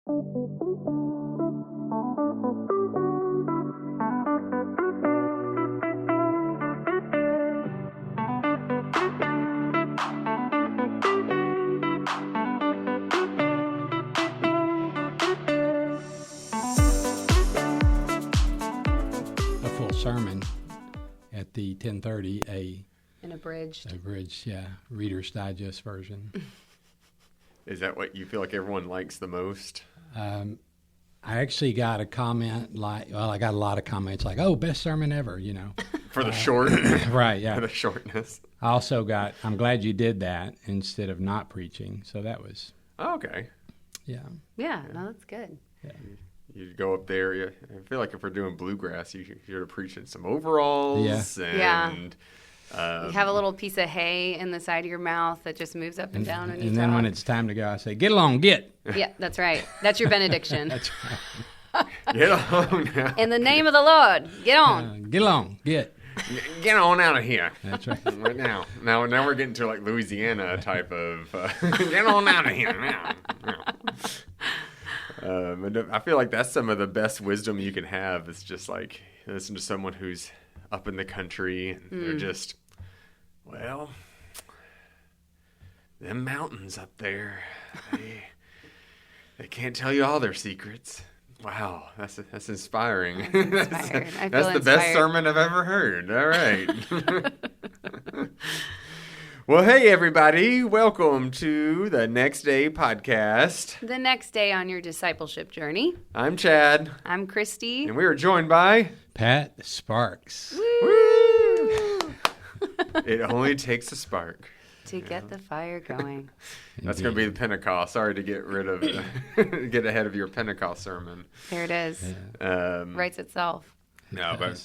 A full sermon at the 10:30, An abridged. Reader's Digest version. Is that what you feel like everyone likes the most? I actually got a comment I got a lot of comments like, "Oh, best sermon ever," For the short? Right, yeah. For the shortness. I also got, "I'm glad you did that instead of not preaching." So that was, Oh, okay. yeah. Yeah, no, that's good. Yeah. You go up there. I feel like if we're doing bluegrass, you're preaching some overalls. Yeah. And You have a little piece of hay in the side of your mouth that just moves up and down. And then when it's time to go, I say, "Get along, get." Yeah, that's right. That's your benediction. That's right. get on now. In the name of the Lord, get on. Get along, get. Get on out of here. That's right. Right now. Now we're getting to like Louisiana type of get on out of here now. And I feel like that's some of the best wisdom you can have. It's just like listen to someone who's up in the country and they're just, well, them mountains up there, they can't tell you all their secrets. Wow, that's inspiring. That's the best sermon I've ever heard. All right. Well, hey, everybody. Welcome to the Next Day podcast. The next day on your discipleship journey. I'm Chad. I'm Christy. And we are joined by Pat Sparks. Woo! It only takes a spark. To get the fire going. That's going to be the Pentecost. Sorry to get get ahead of your Pentecost sermon. There it is. Writes itself. No, but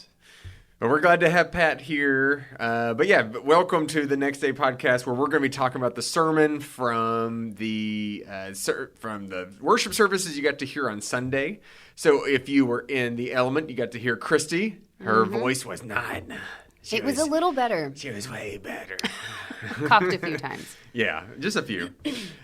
we're glad to have Pat here. But welcome to the Next Day podcast, where we're going to be talking about the sermon from the worship services you got to hear on Sunday. So if you were in the element, you got to hear Christy. Her voice was not. It was a little better. She was way better. Coughed a few times. Yeah, just a few.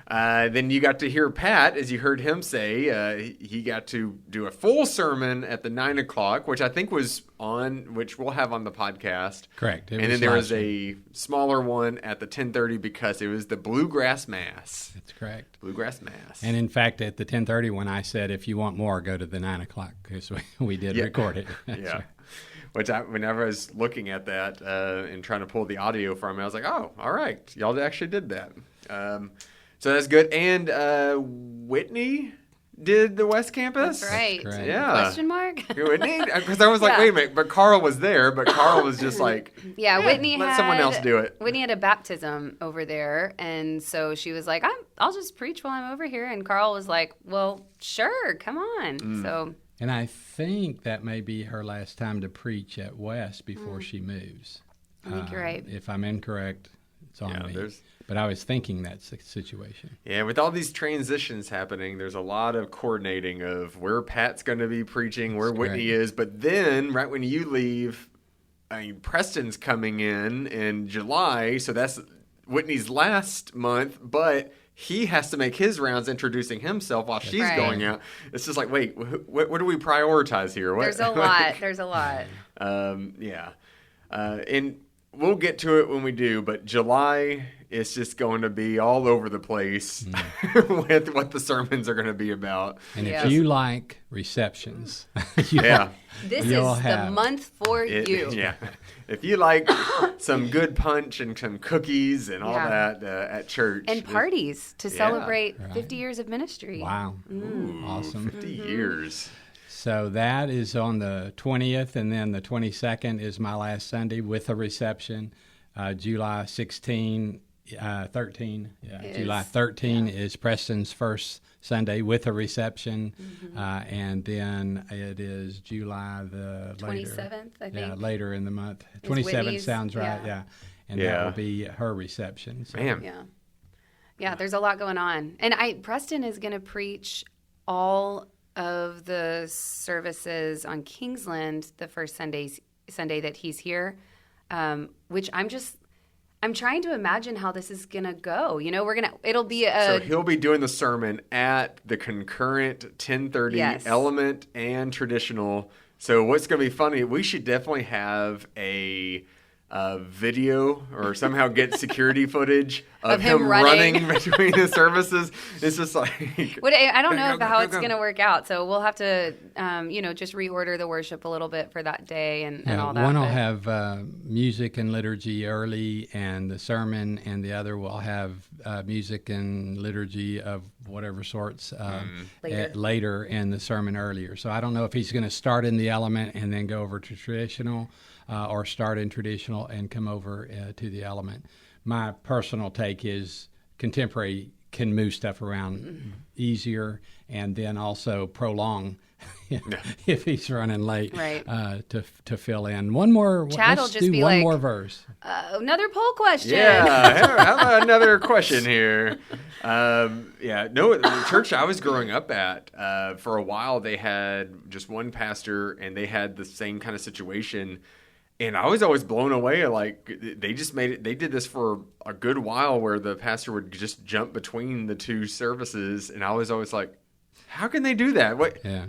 Then you got to hear Pat, as you heard him say, he got to do a full sermon at the 9 o'clock, which I think was which we'll have on the podcast. Correct. And then there was a smaller one at the 10:30 because it was the Bluegrass Mass. That's correct. Bluegrass Mass. And in fact, at the 10:30 when I said, if you want more, go to the 9 o'clock, because we did record it. That's yeah. right. Which whenever I was looking at that and trying to pull the audio from it, I was like, oh, all right. Y'all actually did that. So that's good. And Whitney did the West Campus? That's right. That's yeah. Question mark? Whitney? Because I was like, wait a minute. But Carl was there. But Carl was just like, Whitney let someone else do it. Whitney had a baptism over there. And so she was like, I'll just preach while I'm over here. And Carl was like, well, sure, come on. So... And I think that may be her last time to preach at West before she moves. I think you're right. If I'm incorrect, it's on me. there's- But I was thinking that's the situation. Yeah, with all these transitions happening, there's a lot of coordinating of where Pat's going to be preaching, where Whitney is. But then, right when you leave, Preston's coming in July, so that's Whitney's last month, but he has to make his rounds introducing himself while she's going out. It's just like, wait, what do we prioritize here? There's a lot. There's a lot. Yeah. And we'll get to it when we do, but July is just going to be all over the place with what the sermons are going to be about. And if you like receptions, This is the month for you. Yeah. If you like some good punch and some cookies and all that at church. And parties to celebrate 50 years of ministry. Wow. Ooh, Awesome. 50 years. So that is on the 20th, and then the 22nd is my last Sunday with a reception. July 13. July 13 is Preston's first Sunday with a reception, and then it is July the 27th, I think. Yeah, later in the month. It's 27th Whitney's, sounds right, And that will be her reception. So. Man. Yeah, there's a lot going on. And Preston is going to preach all of the services on Kingsland the first Sunday that he's here, which I'm trying to imagine how this is going to go. It'll be So he'll be doing the sermon at the concurrent 10:30 Yes. element and traditional. So what's going to be funny, we should definitely have a video or somehow get security footage of him running between the services. It's just like... I don't know how it's going to work out. So we'll have to, just reorder the worship a little bit for that day and all that. One will have music and liturgy early and the sermon, and the other will have music and liturgy of whatever sorts later and the sermon earlier. So I don't know if he's going to start in the element and then go over to traditional, or start in traditional and come over to the element. My personal take is contemporary can move stuff around easier and then also prolong if he's running late, right. To fill in. One more. Chad will let's just do be one like, more verse. Another poll question. Yeah, how about another question here? The church I was growing up at, for a while they had just one pastor, and they had the same kind of situation. And I was always blown away. Like, they just made it. They did this for a good while, where the pastor would just jump between the two services, and I was always like, "How can they do that?"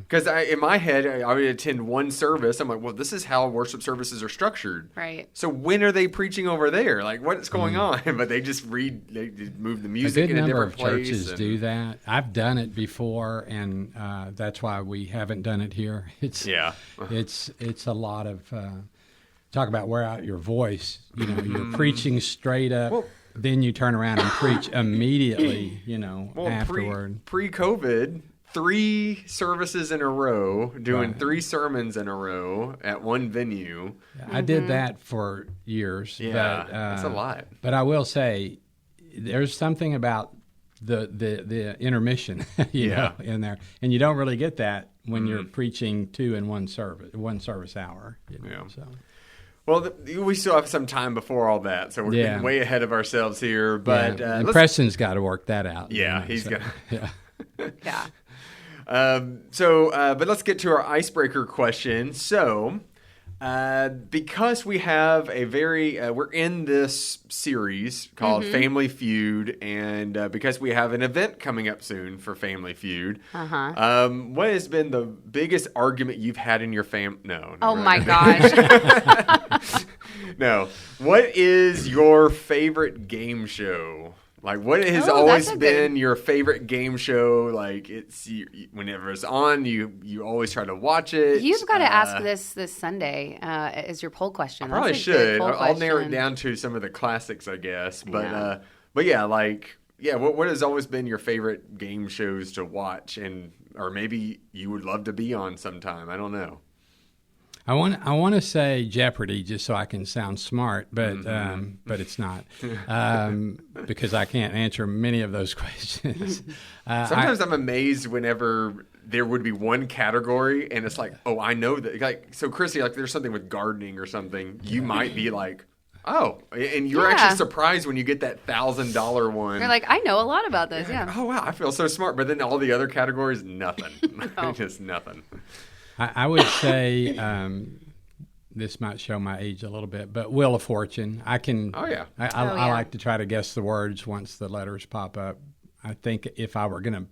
Because in my head, I would attend one service. I'm like, "Well, this is how worship services are structured." Right. So when are they preaching over there? Like, what's going on? But they just they move the music in a different place. A good number of churches do that. I've done it before, and that's why we haven't done it here. It's a lot of. Talk about wear out your voice. You're preaching straight up, then you turn around and preach immediately, afterward. Pre-COVID, 3 services in a row, doing 3 sermons in a row at one venue. I did that for years. Yeah, but, that's a lot. But I will say, there's something about the intermission, in there, and you don't really get that when you're preaching 2 in one service hour. So. Well, we still have some time before all that, so we're getting way ahead of ourselves here. But Preston's got to work that out. Yeah, he's got. Yeah. But let's get to our icebreaker question. So, because we have we're in this series called Family Feud, and because we have an event coming up soon for Family Feud, what has been the biggest argument you've had in your family? No. Oh my gosh. No. What is your favorite game show? Like, what has always been your favorite game show? Like, whenever it's on, you always try to watch it. You've got to ask this Sunday as your poll question. I probably should. I'll narrow it down to some of the classics, I guess. But what has always been your favorite game shows to watch, or maybe you would love to be on sometime? I don't know. I want to say Jeopardy just so I can sound smart, but it's not because I can't answer many of those questions. Sometimes I'm amazed whenever there would be one category and it's like, oh, I know that. Like, so Chrissy, like there's something with gardening or something, you might be like, oh, and you're actually surprised when you get that $1,000 one. You're like, I know a lot about this. Yeah. Oh wow, I feel so smart. But then all the other categories, nothing. Just nothing. I would say this might show my age a little bit, but Wheel of Fortune. I can. Oh yeah. I like to try to guess the words once the letters pop up. I think if I were going to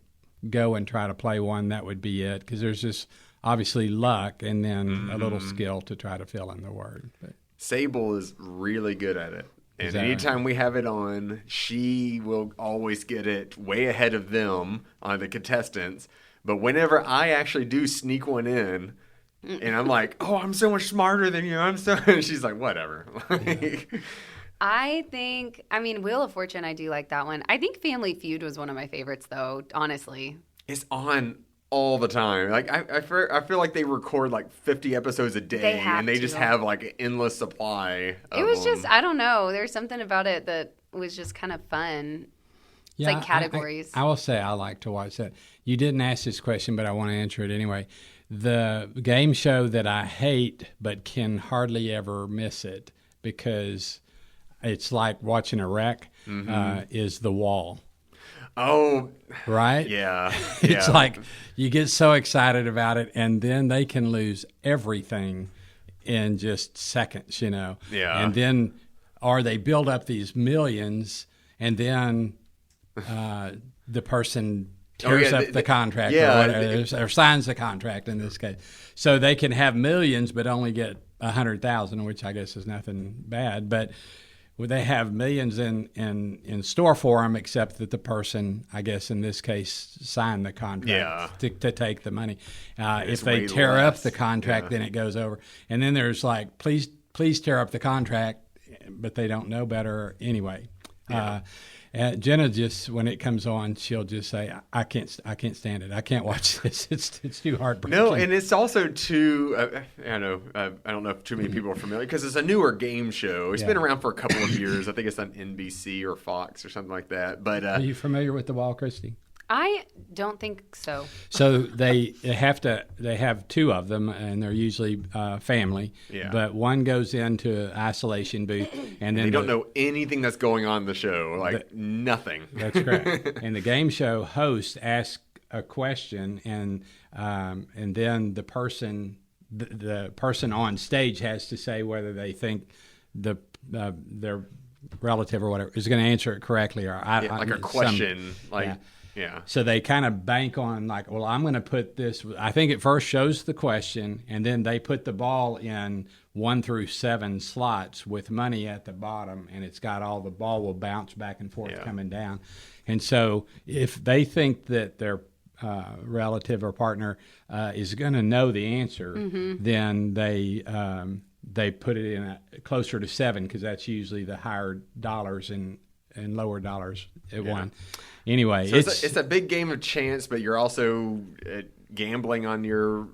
go and try to play one, that would be it, because there's just obviously luck and then a little skill to try to fill in the word. But. Sable is really good at it. And anytime we have it on, she will always get it way ahead of them on the contestants. But whenever I actually do sneak one in, and I'm like, oh, I'm so much smarter than you. And she's like, whatever. I think, Wheel of Fortune, I do like that one. I think Family Feud was one of my favorites, though, honestly. It's on all the time. Like I feel like they record like 50 episodes a day, and they just have like an endless supply of It was them. just, I don't know. There's something about it that was just kind of fun. It's like categories. I will say I like to watch that. You didn't ask this question, but I want to answer it anyway. The game show that I hate but can hardly ever miss it because it's like watching a wreck is The Wall. Oh. Right? Yeah. It's like you get so excited about it, and then they can lose everything in just seconds, Yeah. And then or they build up these millions, and then the person tears up the contract or signs the contract in this case. So they can have millions but only get 100,000, which I guess is nothing bad. But they have millions in store for them, except that the person, I guess in this case, signed the contract to take the money. If they tear up the contract, then it goes over. And then there's like, please tear up the contract, but they don't know better anyway. Yeah. Jenna just, when it comes on, she'll just say, I can't stand it. I can't watch this. It's too heartbreaking. No, and it's also too, I don't know if too many people are familiar, because it's a newer game show. It's been around for a couple of years. I think it's on NBC or Fox or something like that. But are you familiar with The Wall, Christy? I don't think so. So they have two of them, and they're usually family. Yeah. But one goes into isolation booth, and then they don't know anything that's going on in the show, nothing. That's correct. And the game show host asks a question, and then the person on stage has to say whether they think their relative or whatever is going to answer it correctly or like a question, Yeah. So they kind of bank on like, well, I'm going to put this. I think it first shows the question, and then they put the ball in 1 through 7 slots with money at the bottom, and it's got all the ball will bounce back and forth coming down. And so if they think that their relative or partner is going to know the answer, then they put it in closer to 7, because that's usually the higher dollars and lower dollars at one. Anyway, so it's a big game of chance, but you're also gambling on your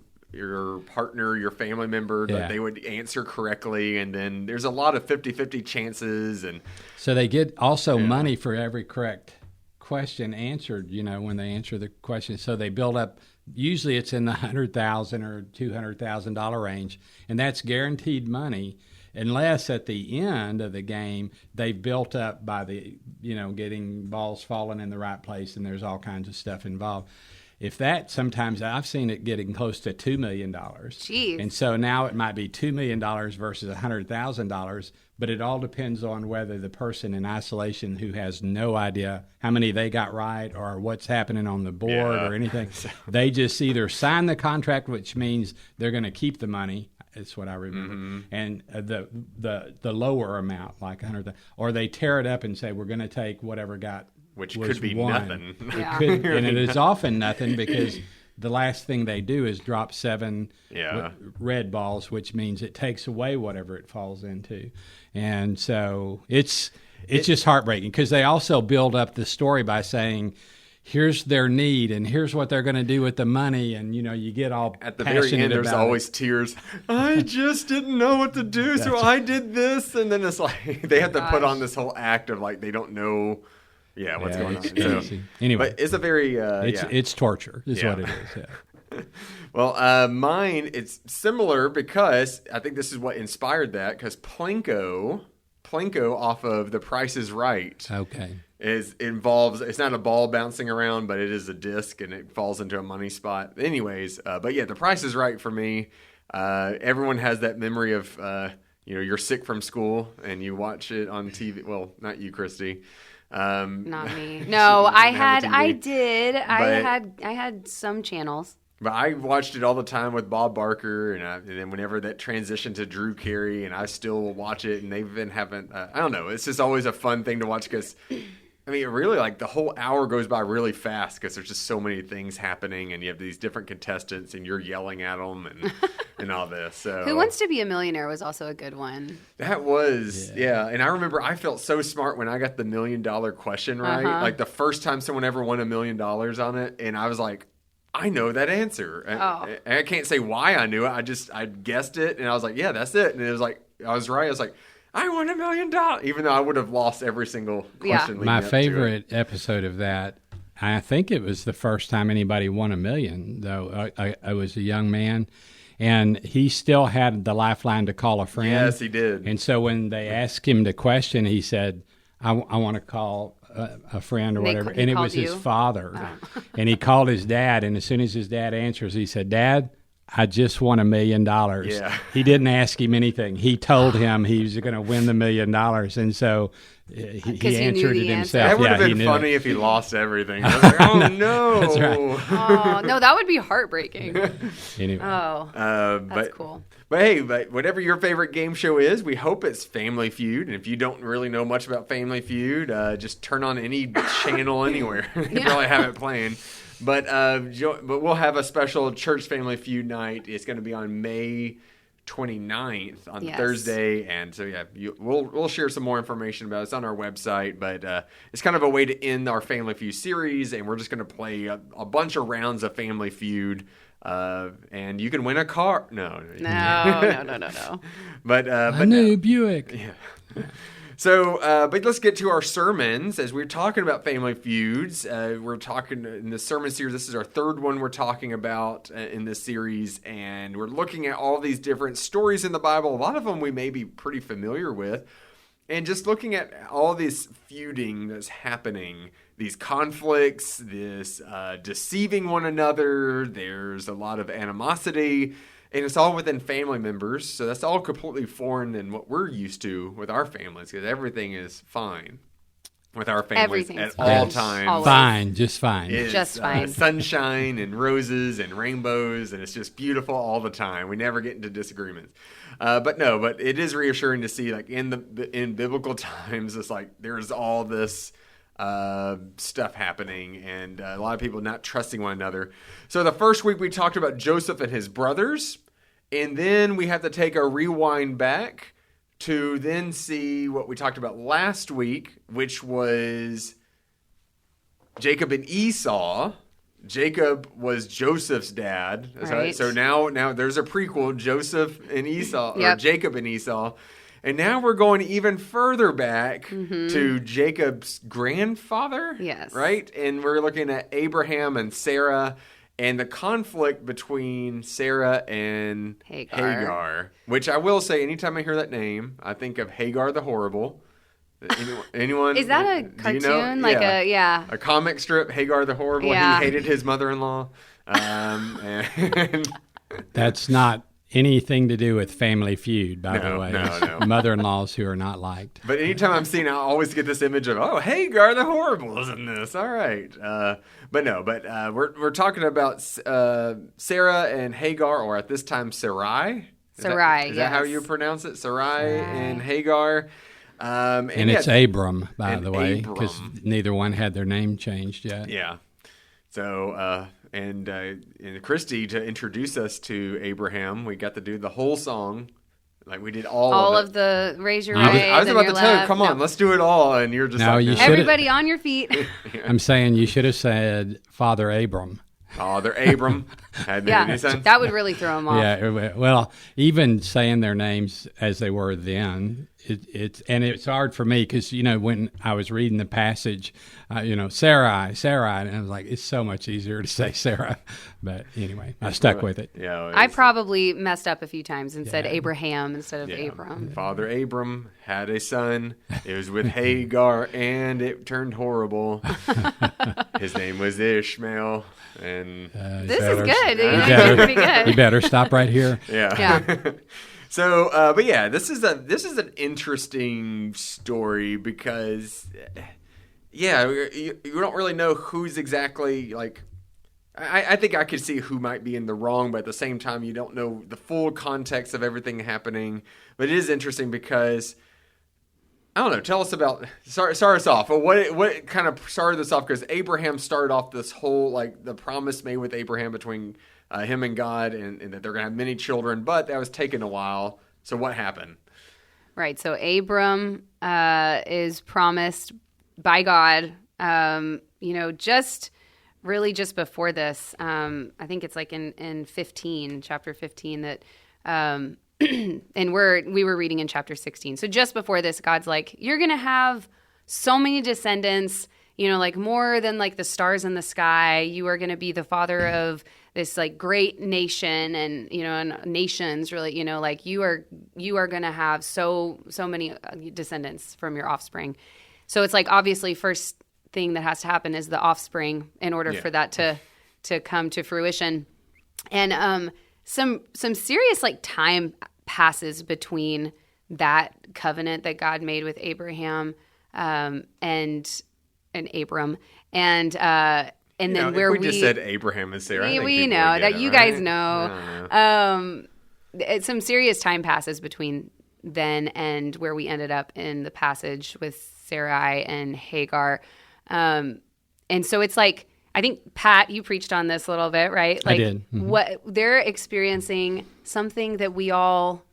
partner, your family member, that they would answer correctly, and then there's a lot of 50-50 chances, and so they get also money for every correct question answered. When they answer the question, so they build up. Usually, it's in the $100,000 or $200,000 range, and that's guaranteed money. Unless at the end of the game they've built up by getting balls falling in the right place, and there's all kinds of stuff involved. If that, sometimes I've seen it getting close to $2 million. Jeez. And so now it might be $2 million versus $100,000, but it all depends on whether the person in isolation who has no idea how many they got right or what's happening on the board or anything, they just either sign the contract, which means they're going to keep the money. It's what I remember, and the lower amount, like 100, or they tear it up and say we're going to take whatever which could be nothing. It could, and it is often nothing, because the last thing they do is drop 7 red balls, which means it takes away whatever it falls into, and so it's just heartbreaking, because they also build up the story by saying, here's their need, and here's what they're going to do with the money, and you get all at the very end. There's always tears. I just didn't know what to do, so I did this, and then it's like they have to put on this whole act of like they don't know, what's going on. So, anyway, but it's a very it's torture, is what it is. Yeah. Well, mine, it's similar, because I think this is what inspired that, because Plinko off of The Price is Right. Okay. Involves, it's not a ball bouncing around, but it is a disc, and it falls into a money spot. Anyways, but The Price is Right for me. Everyone has that memory of, you're sick from school and you watch it on TV. Well, not you, Christy. Not me. No, I did. I had some channels. But I watched it all the time with Bob Barker, and then whenever that transition to Drew Carey, and I still watch it, and they've been having, I don't know, it's just always a fun thing to watch, because, really, like, the whole hour goes by really fast, because there's just so many things happening, and you have these different contestants, and you're yelling at them, and all this. So Who Wants to Be a Millionaire was also a good one. That was, and I remember I felt so smart when I got the $1 million question right, like the first time someone ever won $1 million on it, and I was like, I know that answer. I can't say why I knew it. I guessed it, and I was like, yeah, that's it. And it was like, I was right. I was like, I won $1 million, even though I would have lost every single question. My favorite episode of that, I think it was the first time anybody won $1 million, though. I was a young man, and he still had the lifeline to call a friend. Yes, he did. And so when they asked him the question, he said, I want to call a friend or whatever, and it was his father. And he called his dad, and as soon as his dad answers, he said, Dad, I just won $1 million. Yeah. He didn't ask him anything. He told him he was going to win the $1 million. And so he answered it himself. That would have been funny if he lost everything. I was like, oh, no. That's right. Oh, no, that would be heartbreaking. Anyway. Oh, that's cool. But hey, whatever your favorite game show is, we hope it's Family Feud. And if you don't really know much about Family Feud, just turn on any channel anywhere. You probably have it playing. But we'll have a special Church Family Feud night. It's going to be on May 29th on Thursday. And so, we'll share some more information about it. It's on our website. But it's kind of a way to end our Family Feud series. And we're just going to play a bunch of rounds of Family Feud. And you can win a car. No. But new Buick. Yeah. So, but let's get to our sermons. As we're talking about Family Feuds, we're talking in the sermon series. This is our third one we're talking about in this series, and we're looking at all these different stories in the Bible. A lot of them we may be pretty familiar with, and just looking at all this feuding that's happening, these conflicts, this deceiving one another. There's a lot of animosity. And it's all within family members, so that's all completely foreign than what we're used to with our families, because everything is fine with our families at all times. Always. Fine, just fine. It's, just fine. Sunshine and roses and rainbows, and it's just beautiful all the time. We never get into disagreements. But it is reassuring to see, like in biblical times, it's like there's all this stuff happening, and a lot of people not trusting one another. So the first week we talked about Joseph and his brothers, and then we have to take a rewind back to then see what we talked about last week, which was Jacob and Esau. Jacob was Joseph's dad. Right. So now there's a prequel, Joseph and Esau, or Jacob and Esau. And now we're going even further back to Jacob's grandfather. Yes. Right? And we're looking at Abraham and Sarah and the conflict between Sarah and Hagar. Which I will say, anytime I hear that name, I think of Hagar the Horrible. Anyone? Is that a cartoon? You know? A comic strip, Hagar the Horrible. Yeah. He hated his mother-in-law. And That's not anything to do with Family Feud, by the way. No. Mother-in-laws who are not liked. But anytime I'm seeing it, I always get this image of, Hagar the Horrible is in this. All right. We're talking about Sarah and Hagar, or at this time, Sarai. Is that how you pronounce it? Sarai and Hagar. And it's Abram, by the way, because neither one had their name changed yet. Yeah. So, and Christy, to introduce us to Abraham, we got to do the whole song. Like we did all of the raise your right. I was about to tell you, come on, let's do it all. And you're just everybody on your feet. I'm saying you should have said Father Abram. Father Abram had any sense? That would really throw them off. Yeah, well, even saying their names as they were then, it's hard for me because, when I was reading the passage, Sarai, and I was like, it's so much easier to say Sarah. But anyway, I stuck with it. Yeah, I probably messed up a few times and said Abraham instead of Abram. Father Abram had a son. It was with Hagar, and it turned horrible. His name was Ishmael. And this is good. You're pretty good. You better stop right here. Yeah. So, this is an interesting story because, you don't really know who's exactly like. I think I could see who might be in the wrong, but at the same time, you don't know the full context of everything happening. But it is interesting because, I don't know. Tell us about. Start us off. What kind of started this off? Because Abraham started off this whole the promise made with Abraham between him and God, and that they're going to have many children. But that was taking a while. So what happened? Right. So Abram is promised by God. Just before this, I think it's like in 15, chapter 15 that. And we were reading in chapter 16. So just before this, God's like, you're going to have so many descendants, more than the stars in the sky. You are going to be the father of this great nation and, and nations really, you are going to have so many descendants from your offspring. So it's obviously first thing that has to happen is the offspring in order for that to come to fruition. And, some serious like time passes between that covenant that God made with Abraham and Abram and then where we just said Abraham and Sarah. We know that you guys know. Some serious time passes between then and where we ended up in the passage with Sarai and Hagar. And so it's like, I think, Pat, you preached on this a little bit, right? Like, I did. Mm-hmm. What they're experiencing something that we all,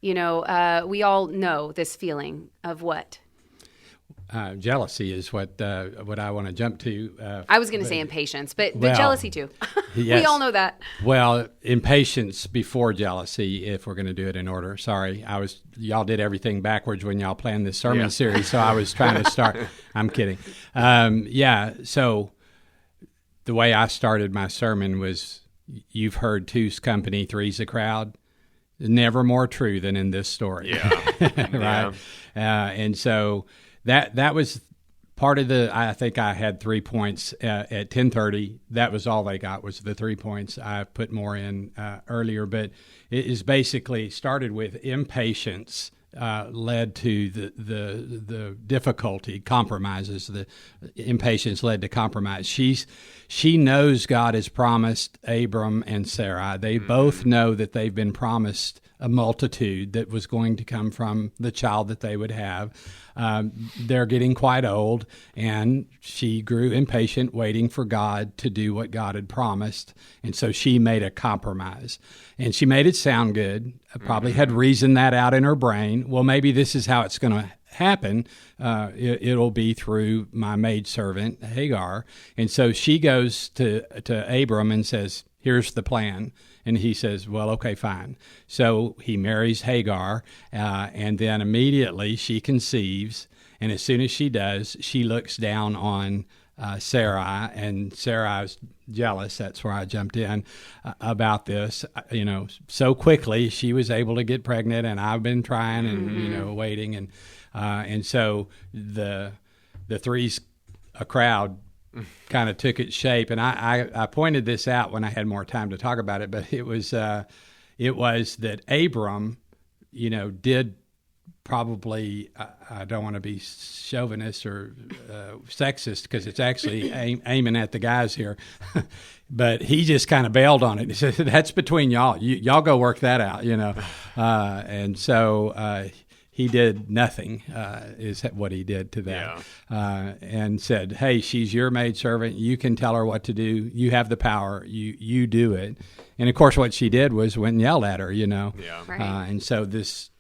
we all know this feeling of what? Jealousy is what I want to jump to. I was going to say impatience, but jealousy too. Yes. We all know that. Well, impatience before jealousy, if we're going to do it in order. Sorry, y'all did everything backwards when y'all planned this sermon series, so I was trying to start. I'm kidding. So the way I started my sermon was, you've heard two's company, three's a crowd. Never more true than in this story. Yeah. Right? Yeah. And so that was part of I think I had 3 points at 10:30. That was all they got, was the 3 points. I put more in earlier, but it is basically started with impatience led to the difficulty, compromises. The impatience led to compromise. She knows God has promised Abram and Sarai. They both know that they've been promised a multitude that was going to come from the child that they would have. They're getting quite old, and she grew impatient, waiting for God to do what God had promised. And so she made a compromise. And she made it sound good, probably had reasoned that out in her brain. Well, maybe this is how it's going to happen. It'll be through my maidservant, Hagar. And so she goes to Abram and says, here's the plan. And he says, well, okay, fine. So he marries Hagar, and then immediately she conceives. And as soon as she does, she looks down on Sarai, and Sarai's jealous. That's where I jumped in about this. So quickly she was able to get pregnant, and I've been trying and waiting, and so the three's a crowd kind of took its shape. And I pointed this out when I had more time to talk about it, but it was that Abram, did probably, I don't want to be chauvinist or sexist, because it's actually aiming at the guys here, but he just kind of bailed on it. He said, that's between y'all. Y'all go work that out, and so he did nothing, is what he did to that, and said, hey, she's your maidservant. You can tell her what to do. You have the power. You do it. And, of course, what she did was went and yelled at her, Yeah. Right. And so this,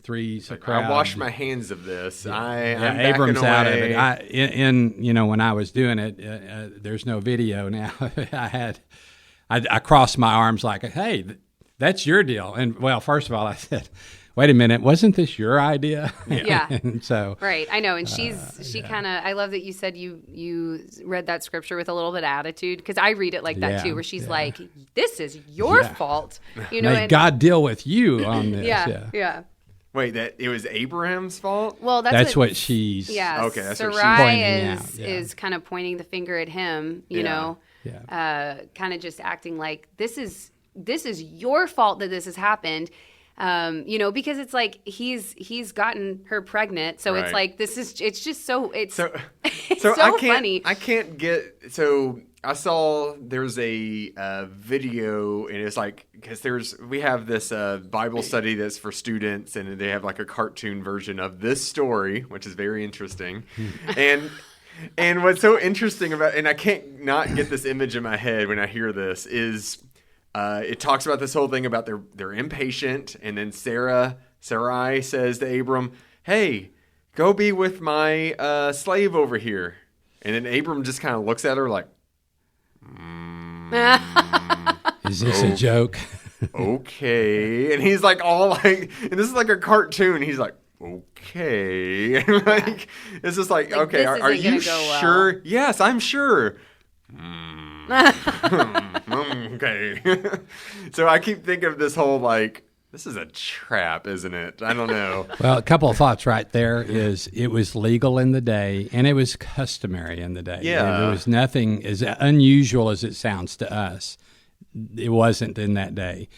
three's a crowd. I washed my hands of this. I'm Abram's backing out of away. it. When I was doing it, there's no video now. I crossed my arms like, hey, that's your deal. And, well, first of all, I said, wait a minute, wasn't this your idea? Yeah. And so, right. I know. And she kind of, I love that you said you read that scripture with a little bit of attitude, because I read it like that too, where she's like, this is your fault. May God deal with you on this. Yeah. Wait, that it was Abraham's fault? Well, that's what she's. Yeah. Okay, that's what she's Sarai pointing out. is kind of pointing the finger at him, kind of just acting like this is your fault that this has happened. Because it's like he's gotten her pregnant, so it's like it's just so it's so funny. I can't get so. I saw there's a video, and it's like, because we have this Bible study that's for students, and they have like a cartoon version of this story, which is very interesting, and what's so interesting about, and I can't not get this image in my head when I hear this, is it talks about this whole thing about they're impatient, and then Sarai says to Abram, hey, go be with my slave over here. And then Abram just kind of looks at her like, Is this a joke? Okay. And he's like all like, and this is like a cartoon. He's like, okay. And like, it's just like okay, are you sure? Well. Yes, I'm sure. Okay. So I keep thinking of this whole like, this is a trap, isn't it? I don't know. Well, a couple of thoughts right there is it was legal in the day, and it was customary in the day. Yeah. There was nothing as unusual as it sounds to us. it wasn't in that day.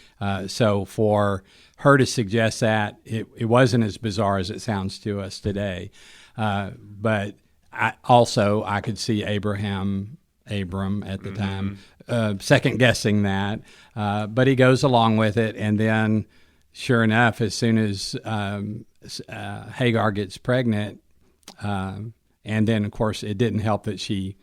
So for her to suggest that, it wasn't as bizarre as it sounds to us today. But I could see Abram at the time, second guessing that. But he goes along with it. And then sure enough, as soon as Hagar gets pregnant, and then of course it didn't help that she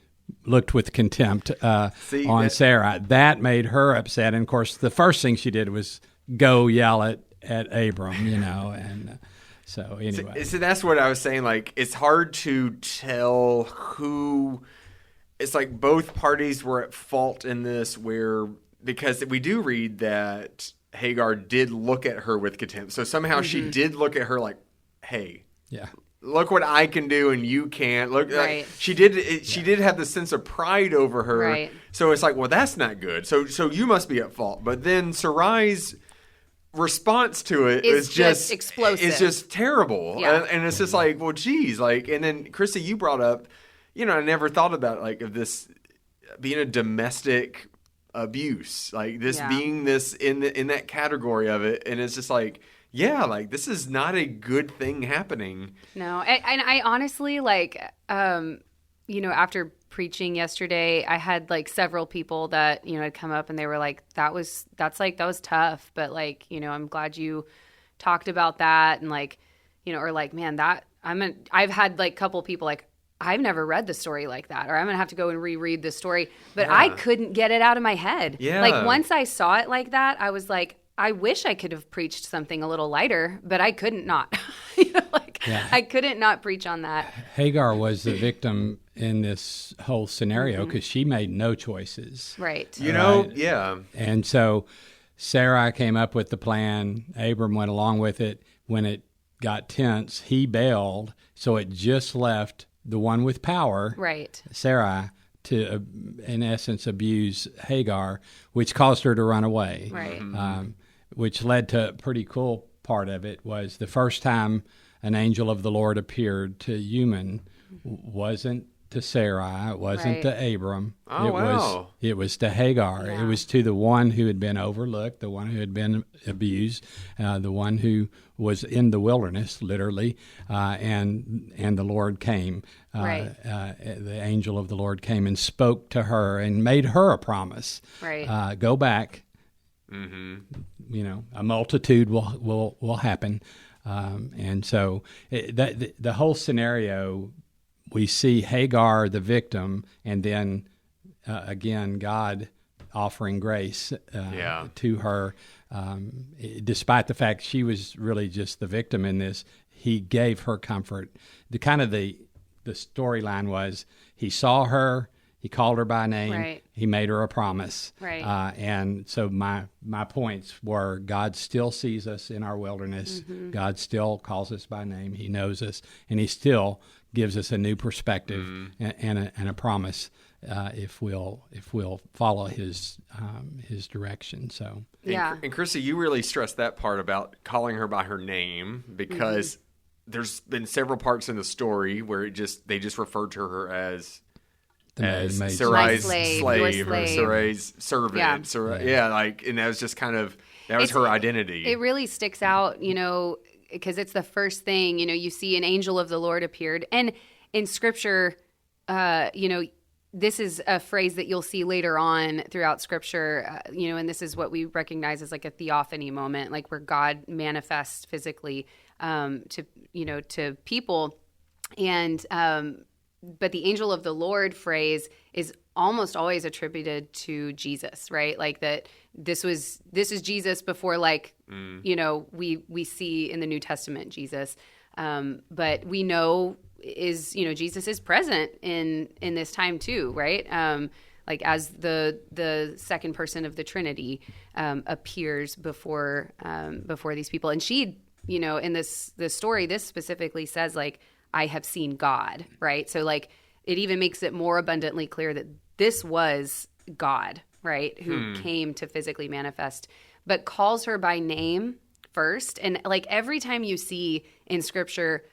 looked with contempt on Sarah. That made her upset. And of course, the first thing she did was go yell at Abram, and so anyway. So that's what I was saying. Like, it's hard to tell who. It's like both parties were at fault in this, because we do read that Hagar did look at her with contempt. So somehow she did look at her like, "Hey, yeah. Look what I can do and you can't." Look, right. She did have the sense of pride over her. Right. So it's like, well, that's not good. So you must be at fault. But then Sarai's response to it is just explosive. It's just terrible. Yeah. And it's just like, well, geez, like, and then Chrissy, you brought up, I never thought about like of this being a domestic abuse, like this being this in that category of it, and it's just like. Yeah, like this is not a good thing happening. No, and I honestly after preaching yesterday, I had like several people that had come up and they were like, that was tough, but like I'm glad you talked about that, and like or like, man, that I've had like a couple people like, I've never read the story like that, or I'm gonna have to go and reread the story, but I couldn't get it out of my head. Yeah, like once I saw it like that, I was like, I wish I could have preached something a little lighter, but I couldn't not. I couldn't not preach on that. Hagar was the victim in this whole scenario because she made no choices. Right. Yeah. And so Sarai came up with the plan. Abram went along with it. When it got tense, he bailed. So it just left the one with power, right, Sarai, to, in essence, abuse Hagar, which caused her to run away. Right. Which led to a pretty cool part of it was the first time an angel of the Lord appeared to human wasn't to Sarai, it wasn't to Abram. It was to Hagar. Yeah. It was to the one who had been overlooked, the one who had been abused, the one who was in the wilderness, literally, and the Lord came. The angel of the Lord came and spoke to her and made her a promise. Right. Go back. A multitude will happen, and so the whole scenario, we see Hagar the victim, and then again God offering grace to her, despite the fact she was really just the victim in this. He gave her comfort. The storyline was he saw her. He called her by name. Right. He made her a promise. Right. And so my points were God still sees us in our wilderness. God still calls us by name. He knows us, and He still gives us a new perspective and a promise if we'll follow His direction. So and Chrissy, you really stressed that part about calling her by her name because there's been several parts in the story where they just referred to her as Sarai's slave or Sarai's servant. And that was just kind of was her identity. It really sticks out, because it's the first thing, you see an angel of the Lord appeared. And in Scripture, this is a phrase that you'll see later on throughout Scripture, and this is what we recognize as like a theophany moment, like where God manifests physically to people. And but the angel of the Lord phrase is almost always attributed to Jesus, right? Like that this is Jesus before we see in the New Testament Jesus. But we know Jesus is present in this time too, right? Like as the second person of the Trinity appears before these people. And she, in this story, this specifically says like, I have seen God, right? So like it even makes it more abundantly clear that this was God, right? Who came to physically manifest, but calls her by name first. And like every time you see in Scripture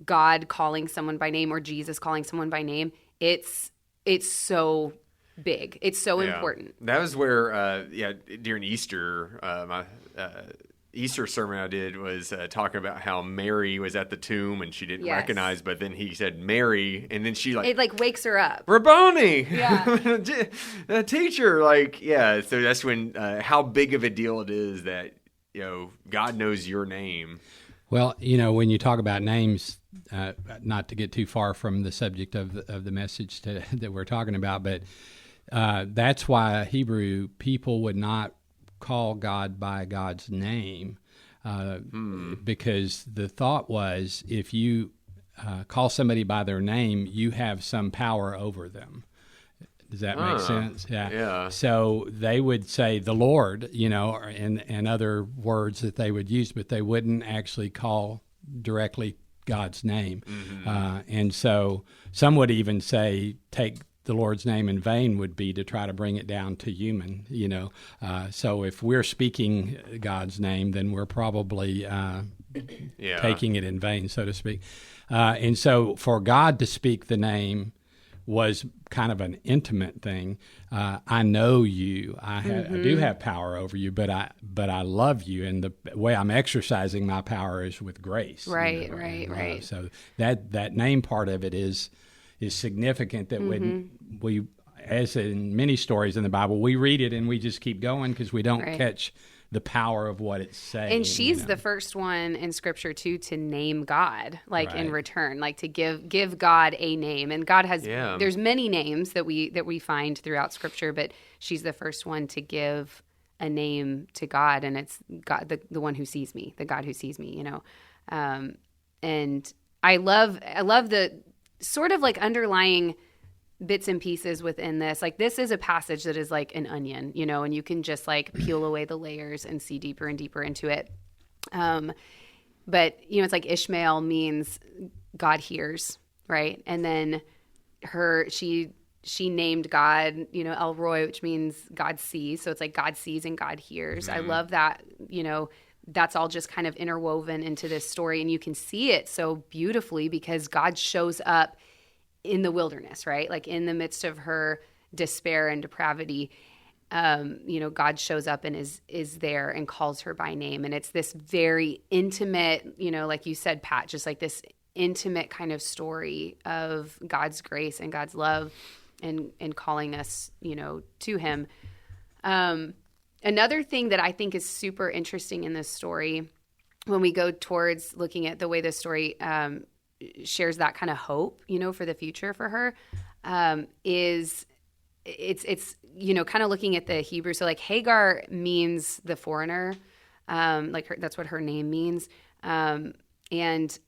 God calling someone by name or Jesus calling someone by name, it's so big. It's so important. That was where, during Easter, my Easter sermon I did was talking about how Mary was at the tomb and she didn't recognize, but then he said Mary, and then she it wakes her up. Rabboni, yeah, teacher, So that's when how big of a deal it is that God knows your name. Well, when you talk about names, not to get too far from the subject of the message that we're talking about, but that's why Hebrew people would not call God by God's name, because the thought was if you call somebody by their name, you have some power over them. Does that make sense? Yeah. So they would say the Lord, and other words that they would use, but they wouldn't actually call directly God's name. Mm-hmm. And so some would even say take the Lord's name in vain would be to try to bring it down to human, So if we're speaking God's name, then we're probably taking it in vain, so to speak. And so for God to speak the name was kind of an intimate thing. I know you. I do have power over you, but I love you, and the way I'm exercising my power is with grace. Right, right. So that name part of it is significant. That when we, as in many stories in the Bible, we read it and we just keep going because we don't catch the power of what it's saying. And she's the first one in Scripture too to name God, in return, to give God a name. And God has there's many names that we find throughout Scripture, but she's the first one to give a name to God, and it's God, the one who sees me, the God who sees me. And I love the sort of underlying bits and pieces within this. This is a passage that is like an onion, and you can just peel away the layers and see deeper and deeper into it. But it's Ishmael means God hears, right? And then she named God, El Roy, which means God sees. So it's God sees and God hears. I love that, that's all just kind of interwoven into this story. And you can see it so beautifully because God shows up in the wilderness, right? In the midst of her despair and depravity, God shows up and is there and calls her by name. And it's this very intimate, like you said, Pat, just this intimate kind of story of God's grace and God's love and calling us, to him. Another thing that I think is super interesting in this story, when we go towards looking at the way this story shares that kind of hope, for the future for her, is it's kind of looking at the Hebrew. So Hagar means the foreigner, that's what her name means. And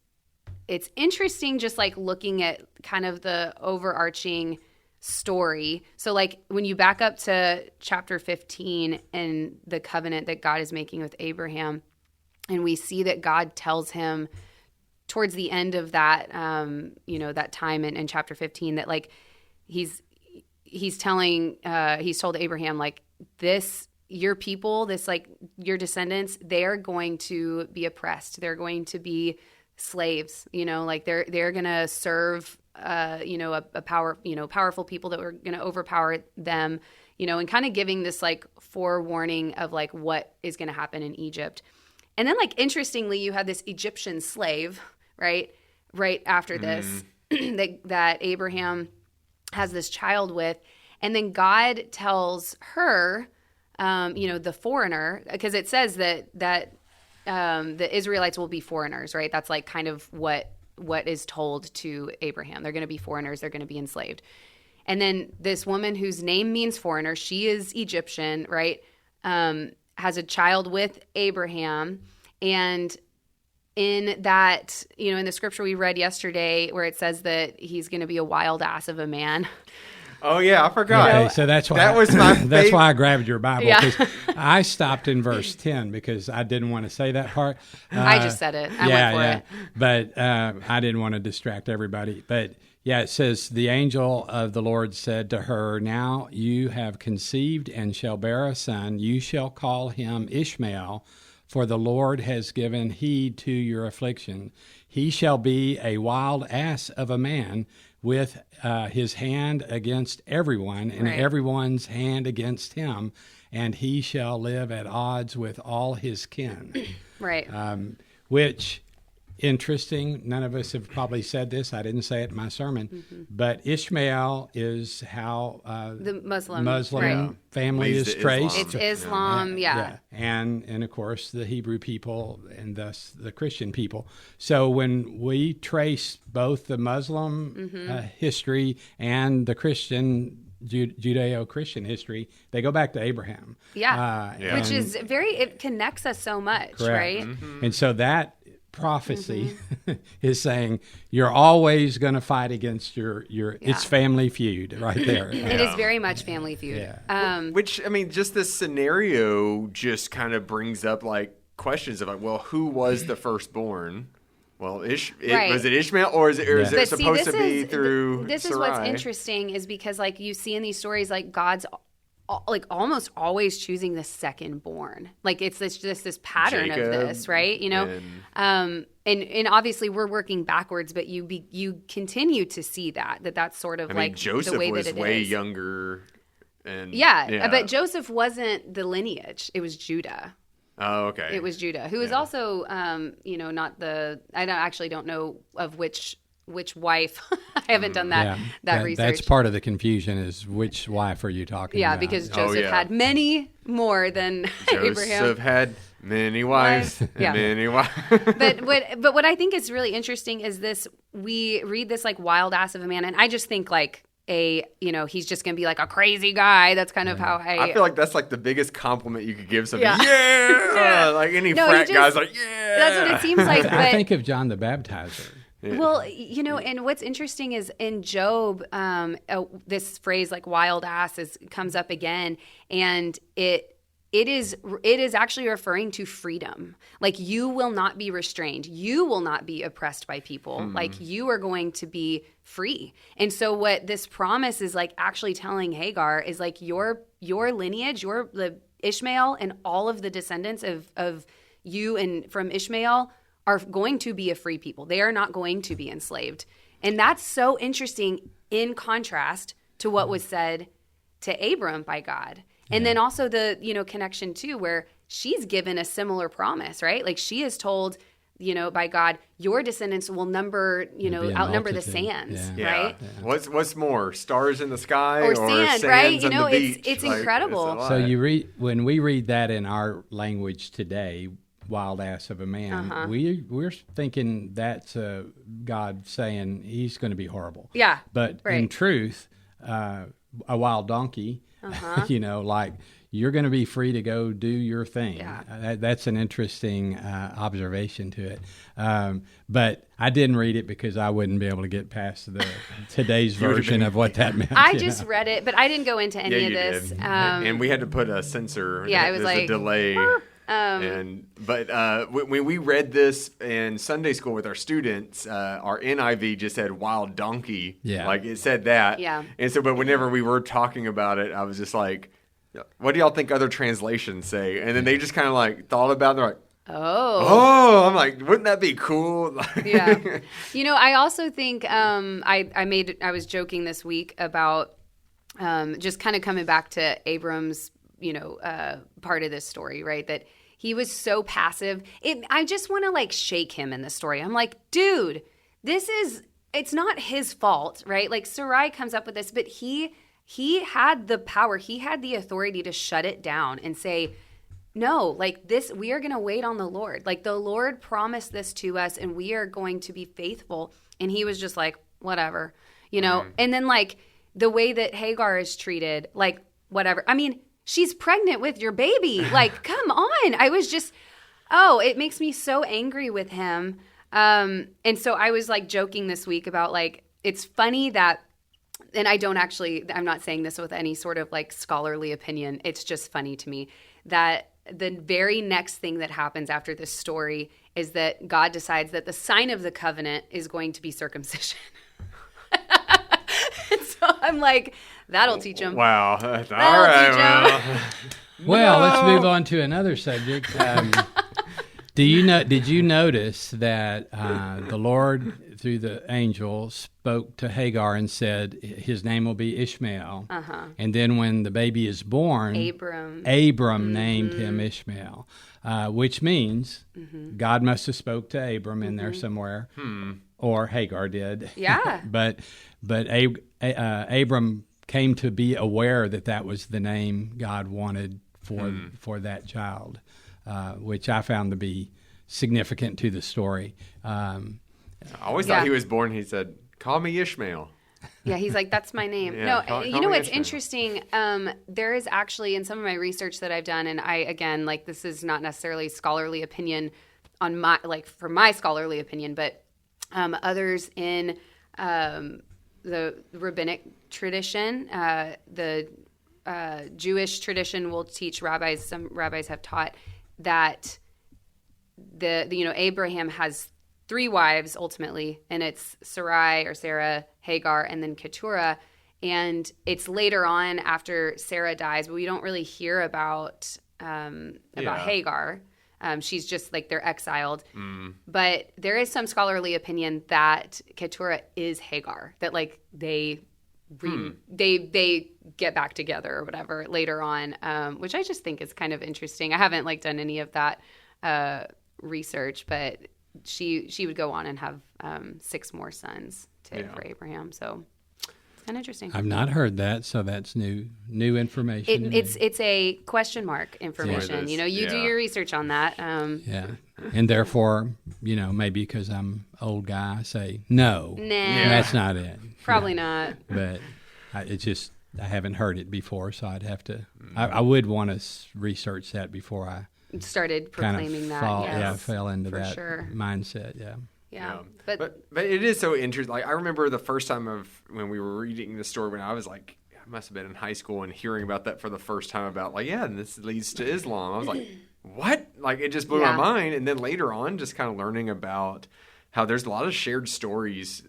it's interesting just looking at kind of the overarching story. So when you back up to chapter 15 and the covenant that God is making with Abraham, and we see that God tells him towards the end of that, that time in chapter 15, that he's told Abraham, this, your people, this, your descendants, they're going to be oppressed. They're going to be slaves, they're going to serve, a powerful people that were going to overpower them, and kind of giving this forewarning of what is going to happen in Egypt. And then interestingly, you had this Egyptian slave, right after this, that Abraham has this child with. And then God tells her, the foreigner, because it says that the Israelites will be foreigners, right? That's kind of what is told to Abraham. They're going to be foreigners. They're going to be enslaved. And then this woman whose name means foreigner, she is Egyptian, right? Has a child with Abraham. And in that, in the scripture we read yesterday where it says that he's going to be a wild ass of a man. Oh yeah, I forgot. Okay, so that's why that was my that's why I grabbed your Bible. Yeah. I stopped in verse 10 because I didn't want to say that part. I just said it. I went for it. But I didn't want to distract everybody. But yeah, it says, the angel of the Lord said to her, now you have conceived and shall bear a son. You shall call him Ishmael, for the Lord has given heed to your affliction. He shall be a wild ass of a man with his hand against everyone, and everyone's hand against him, and he shall live at odds with all his kin. Right. Which, interesting, none of us have probably said this. I didn't say it in my sermon, but Ishmael is how the Muslim family is traced. It's Islam, And of course, the Hebrew people and thus the Christian people. So when we trace both the Muslim history and the Christian Judeo-Christian history, they go back to Abraham. Which is it connects us so much, right? And so that prophecy is saying you're always going to fight against your it's Family Feud right there. It is very much Family Feud. Which, I mean, just this scenario just kind of brings up like questions of like, well, who was the firstborn? Well, was it Ishmael, or is it supposed to be through This Sarai? is what's interesting, is because like you see in these stories, like God's like almost always choosing the second born. Like it's this pattern Jacob, of this, right? You know, and obviously we're working backwards, but you continue to see that's sort of Joseph the way was that it way is. Younger, and but Joseph wasn't the lineage; it was Judah. Oh, okay. It was Judah, who is also, not the. I don't know of which wife. I haven't done that research. That's part of the confusion is which wife are you talking about? Yeah, because Joseph had many more than Abraham. Joseph had many wives. Many wives. but what I think is really interesting is this. We read this like wild ass of a man, and I just think like he's just going to be like a crazy guy. That's kind of how I feel like that's like the biggest compliment you could give somebody. Like any frat guy's like, that's what it seems like. But I think of John the Baptizer. Yeah. Well, and what's interesting is in Job, this phrase like wild ass comes up again, and it is actually referring to freedom. Like you will not be restrained. You will not be oppressed by people. Like you are going to be free. And so what this promise is like actually telling Hagar is like your lineage, the Ishmael and all of the descendants of you and from Ishmael are going to be a free people. They are not going to be enslaved. And that's so interesting in contrast to what was said to Abram by God. And then also the, connection too, where she's given a similar promise, right? Like she is told, by God, your descendants will outnumber the sands, right? Yeah. What's more, stars in the sky or sand, right? On the beach? It's incredible. So when we read that in our language today, wild ass of a man, we're thinking that's God saying he's going to be horrible. Yeah. But in truth, a wild donkey, like you're going to be free to go do your thing. Yeah. That's an interesting observation to it. But I didn't read it because I wouldn't be able to get past today's version of what that meant. I just read it, but I didn't go into any of this. And we had to put a censor. Yeah, it was a delay. But when we read this in Sunday school with our students, our NIV just said wild donkey. Yeah. Like it said that. Yeah. And so, but whenever we were talking about it, I was just like, what do y'all think other translations say? And then they just kind of like thought about it. They're like, oh, I'm like, wouldn't that be cool? Yeah. I also think I was joking this week about just kind of coming back to Abram's, part of this story, right? That he was so passive. I just want to like shake him in the story. I'm like, dude, it's not his fault, right? Like Sarai comes up with this, but he had the power. He had the authority to shut it down and say, no, like this, we are going to wait on the Lord. Like the Lord promised this to us and we are going to be faithful. And he was just like, whatever, and then like the way that Hagar is treated, like whatever. I mean, she's pregnant with your baby. Like, come on. I was just, it makes me so angry with him. And so I was like joking this week about like, it's funny that, and I'm not saying this with any sort of like scholarly opinion. It's just funny to me that the very next thing that happens after this story is that God decides that the sign of the covenant is going to be circumcision. And so I'm like, that'll teach him. Wow. All right. Well, let's move on to another subject. Did you notice that the Lord through the angel, spoke to Hagar and said, his name will be Ishmael. And then when the baby is born, Abram named him Ishmael, which means God must have spoke to Abram in there somewhere, or Hagar did. Yeah. but Abram came to be aware that was the name God wanted for that child, which I found to be significant to the story. I always thought he was born, he said, call me Ishmael. Yeah, he's like, that's my name. Yeah, you know what's interesting? There is actually, in some of my research that I've done, and I, again, like, this is not necessarily scholarly opinion on my, like, for my scholarly opinion, but others in the rabbinic tradition, the Jewish tradition will teach some rabbis have taught that Abraham has 3 wives ultimately, and it's Sarai or Sarah, Hagar, and then Keturah. And it's later on after Sarah dies, but we don't really hear about Hagar. She's just like, they're exiled. But there is some scholarly opinion that Keturah is Hagar, that like they get back together or whatever later on, which I just think is kind of interesting. I haven't like done any of that research, but she would go on and have 6 more sons for Abraham. So it's kind of interesting. I've not heard that, so that's new information. It's a question mark information. You do your research on that. And therefore, maybe because I'm old guy, I say no. Nah, that's not it. Probably not. But I haven't heard it before, so I'd have to. I would want to research that before I started proclaiming fell into that mindset. Yeah. But it is so interesting. Like, I remember the first time when we were reading the story when I was like, I must have been in high school, and hearing about that for the first time about like, and this leads to Islam. I was like, what? Like, it just blew my mind. And then later on, just kind of learning about how there's a lot of shared stories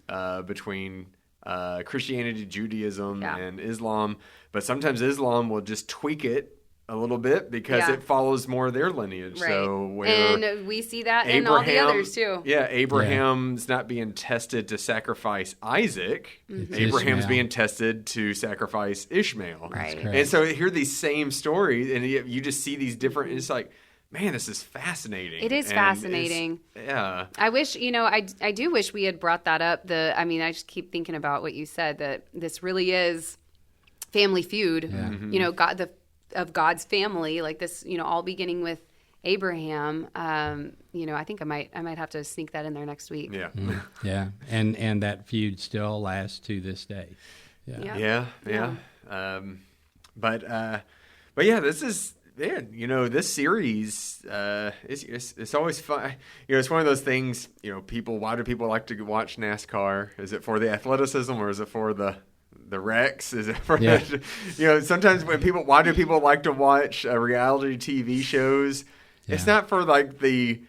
between Christianity, Judaism, and Islam. But sometimes Islam will just tweak it a little bit because it follows more of their lineage. Right. So and we see that in all the others too. Yeah, Abraham's not being tested to sacrifice Isaac. Abraham's being tested to sacrifice Ishmael. Right. And so here these same stories, and you just see these different. It's like, man, this is fascinating. It is fascinating. Yeah. I wish, I do wish we had brought that up. I just keep thinking about what you said, that this really is Family Feud. Yeah. God, of God's family, like this, all beginning with Abraham. I think I might have to sneak that in there next week. Yeah. Yeah. And that feud still lasts to this day. Yeah. But yeah, this is, this series, it's always fun. It's one of those things, why do people like to watch NASCAR? Is it for the athleticism, or is it for the wrecks? Is it for sometimes why do people like to watch reality TV shows? It's not for like the